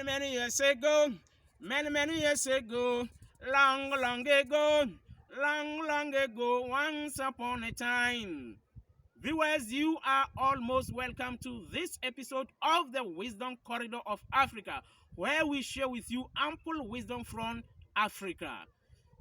Many years ago, many years ago, long ago, long ago, once upon a time. Viewers, you are almost welcome to this episode of the Wisdom Corridor of Africa, where we share with you ample wisdom from Africa.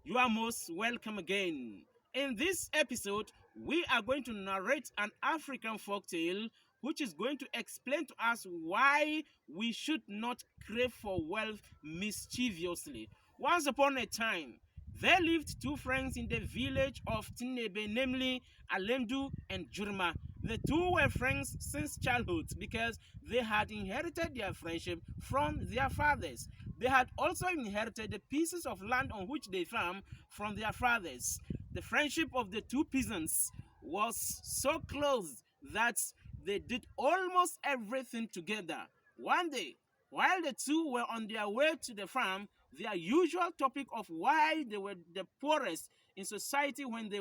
You are most welcome again. In this episode, we are going to narrate an African folktale which is going to explain to us why we should not crave for wealth mischievously. Once upon a time, there lived two friends in the village of Tinebe, namely Alendu and Jurma. The two were friends since childhood because they had inherited their friendship from their fathers. They had also inherited the pieces of land on which they farmed from their fathers. The friendship of the two peasants was so close that they did almost everything together. One day, while the two were on their way to the farm, their usual topic of why they were the poorest in society when they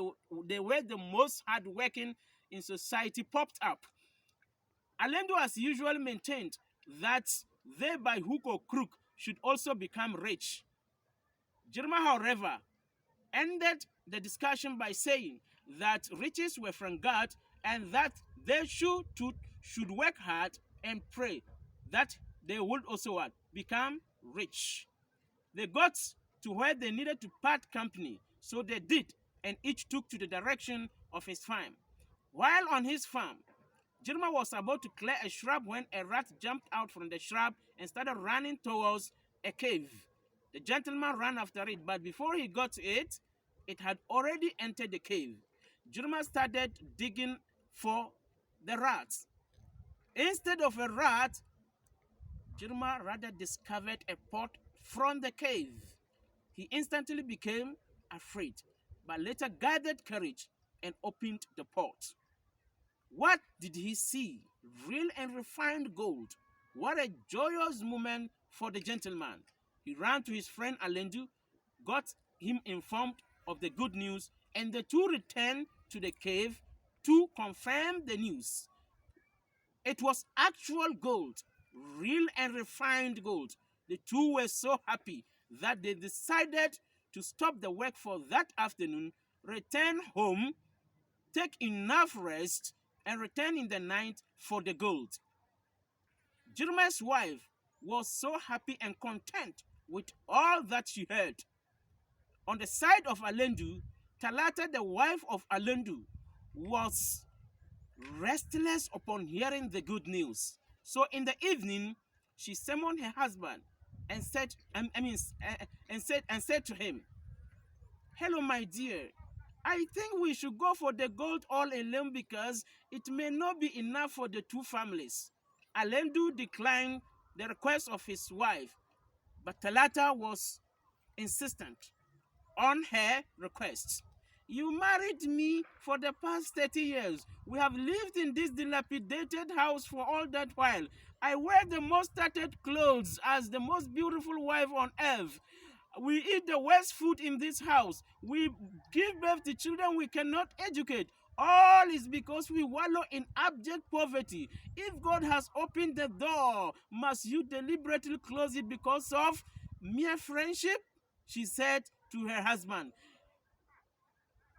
were the most hardworking in society popped up. Alendo as usual maintained that they by hook or crook should also become rich. Jirma, however, ended the discussion by saying that riches were from God and that they should work hard and pray that they would also become rich. They got to where they needed to part company, so they did, and each took to the direction of his farm. While on his farm, Jirma was about to clear a shrub when a rat jumped out from the shrub and started running towards a cave. The gentleman ran after it, but before he got to it, it had already entered the cave. Jirma started digging for the rat. Instead of a rat, Jirma rather discovered a pot from the cave. He instantly became afraid, but later gathered courage and opened the pot. What did he see? Real and refined gold. What a joyous moment for the gentleman. He ran to his friend Alendu, got him informed of the good news, and the two returned to the cave to confirm the news. It was actual gold, real and refined gold. The two were so happy that they decided to stop the work for that afternoon, return home, take enough rest, and return in the night for the gold. Jirma's wife was so happy and content with all that she heard. On the side of Alendu, Talata, the wife of Alendu, was restless upon hearing the good news. So in the evening, she summoned her husband and said to him, "Hello, my dear. I think we should go for the gold all alone because it may not be enough for the two families." Alendu declined the request of his wife, but Talata was insistent on her request. "You married me for the past 30 years. We have lived in this dilapidated house for all that while. I wear the most tattered clothes as the most beautiful wife on earth. We eat the worst food in this house. We give birth to children we cannot educate. All is because we wallow in abject poverty. If God has opened the door, must you deliberately close it because of mere friendship?" she said to her husband.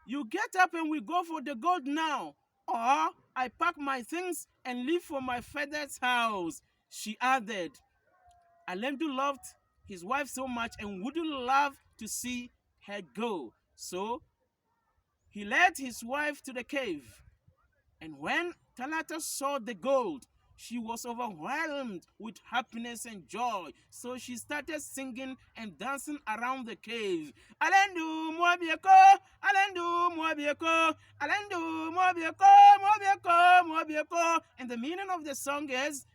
"You get up and we go for the gold now, or I pack my things and leave for my father's house," she added. Alendu loved his wife so much and wouldn't love to see her go. So he led his wife to the cave. And when Talata saw the gold, she was overwhelmed with happiness and joy. So she started singing and dancing around the cave. "Alendu Mobieko, Alendu Mobieko, Alendu Mobieko, Mobieko, Mobieko." And the meaning of the song is,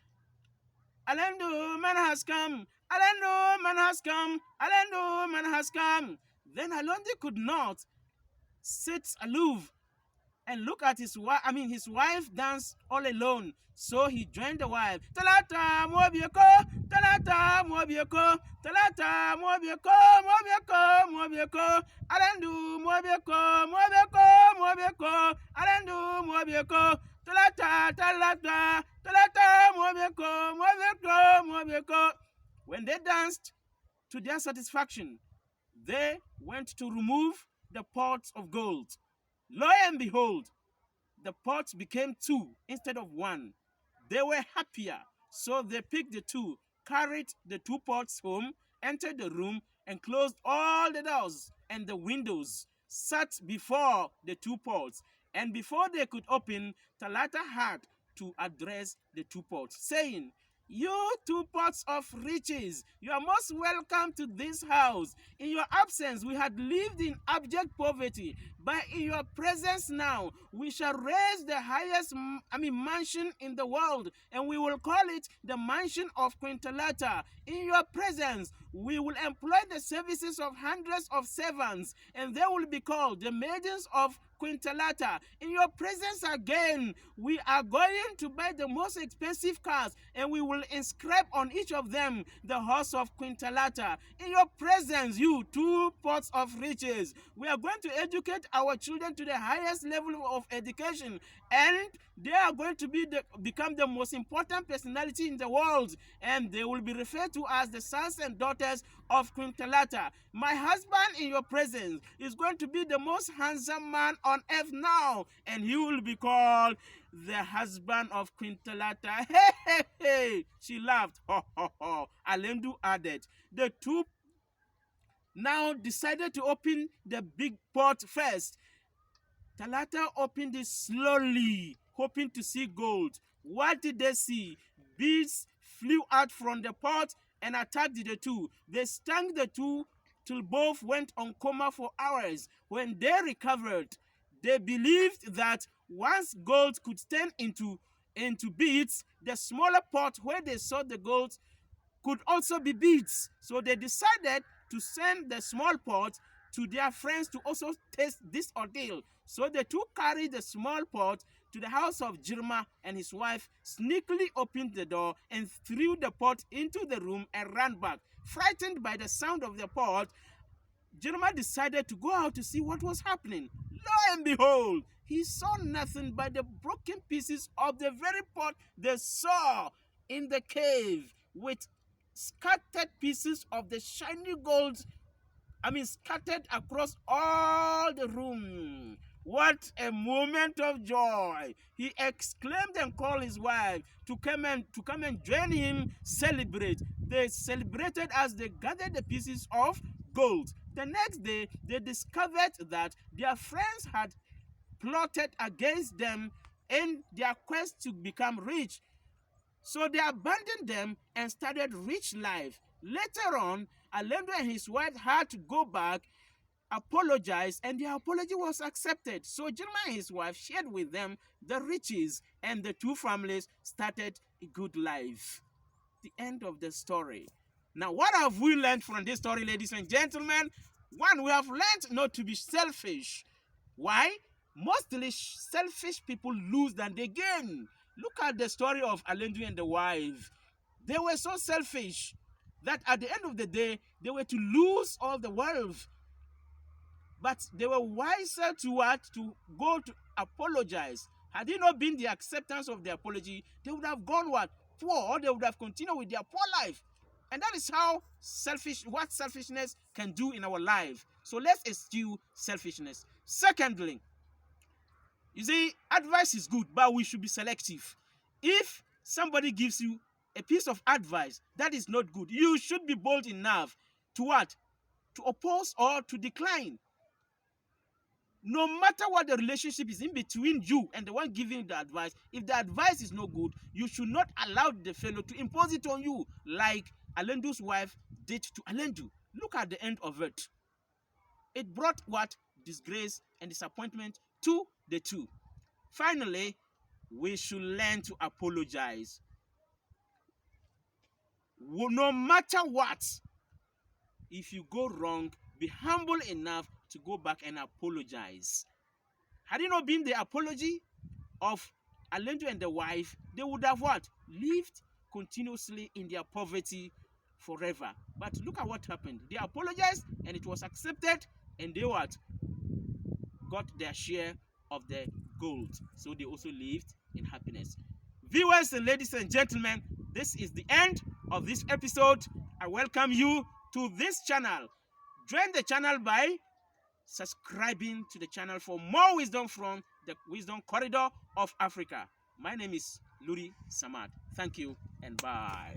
"Alendu man has come, Alendu man has come, Alendu man has come." Then Alondi could not sit aloof and look at his wife dance all alone. So he joined the wife. "Talata Mobieko, Talata Mobieko, Talata Mobieko, Mobieko, Mobieko, Alendu Mobieko, Mobieko, Mobieko, Alendu Mobieko, Talata, Talata, Talata Mobieko, Mobieko, Mobieko." When they danced to their satisfaction, they went to remove the pots of gold. Lo and behold, the pots became two instead of one. They were happier, so they picked the two, carried the two pots home, entered the room, and closed all the doors and the windows, sat before the two pots. And before they could open, Talata had to address the two pots, saying, "You two pots of riches, you are most welcome to this house. In your absence, we had lived in abject poverty, but in your presence now, we shall raise the highest, mansion in the world, and we will call it the mansion of Queen Talata. In your presence, we will employ the services of hundreds of servants, and they will be called the maidens of Queen Talata. In your presence again, we are going to buy the most expensive cars, and we will inscribe on each of them the horse of Queen Talata. In your presence, you two pots of riches, we are going to educate our children to the highest level of education, and they are going to become the most important personality in the world, and they will be referred to as the sons and daughters of Queen Talata. My husband in your presence is going to be the most handsome man on earth now, and he will be called the husband of Queen Talata." Hey, hey, hey! She laughed. Ho, ho, ho. Alendu added, the two now decided to open the big pot first. Talata opened it slowly, hoping to see gold. What did they see? Bees flew out from the pot and attacked the two. They stung the two till both went on coma for hours. When they recovered, they believed that once gold could turn into beads, the smaller pot where they saw the gold could also be beads. So they decided to send the small pot to their friends to also taste this ordeal. So the two carried the small pot to the house of Jirma, and his wife sneakily opened the door and threw the pot into the room and ran back. Frightened by the sound of the pot, Jirma decided to go out to see what was happening. Lo and behold, he saw nothing but the broken pieces of the very pot they saw in the cave, with scattered pieces of the shiny gold, scattered across all the room. What a moment of joy! He exclaimed and called his wife to come and join him celebrate. They celebrated as they gathered the pieces of gold. The next day, they discovered that their friends had plotted against them in their quest to become rich. So they abandoned them and started rich life. Later on, Alendo and his wife had to go back, apologize, and their apology was accepted. So Jeremiah and his wife shared with them the riches, and the two families started a good life. The end of the story. Now, what have we learned from this story, ladies and gentlemen? One, we have learned not to be selfish. Why? Mostly selfish people lose than they gain. Look at the story of Alendu and the wife. They were so selfish that at the end of the day, they were to lose all the wealth. But they were wiser to what? To go to apologize. Had it not been the acceptance of the apology, they would have gone what? Poor, or they would have continued with their poor life. And that is how what selfishness can do in our life. So let's eschew selfishness. Secondly, you see, advice is good, but we should be selective. If somebody gives you a piece of advice that is not good, you should be bold enough to what? To oppose or to decline. No matter what the relationship is in between you and the one giving the advice, if the advice is no good, you should not allow the fellow to impose it on you, like Alendu's wife did to Alendu. Look at the end of it. It brought what? Disgrace and disappointment to the two. Finally, we should learn to apologize. No matter what, if you go wrong, be humble enough to go back and apologize. Had it not been the apology of Alendu and the wife, they would have what? Lived continuously in their poverty forever. But look at what happened. They apologized and it was accepted, and they what? Got their share of the gold. So they also lived in happiness. Viewers and ladies and gentlemen, this is the end of this episode. I welcome you to this channel. Join the channel by subscribing to the channel for more wisdom from the Wisdom Corridor of Africa. My name is Luri Samad. Thank you and bye.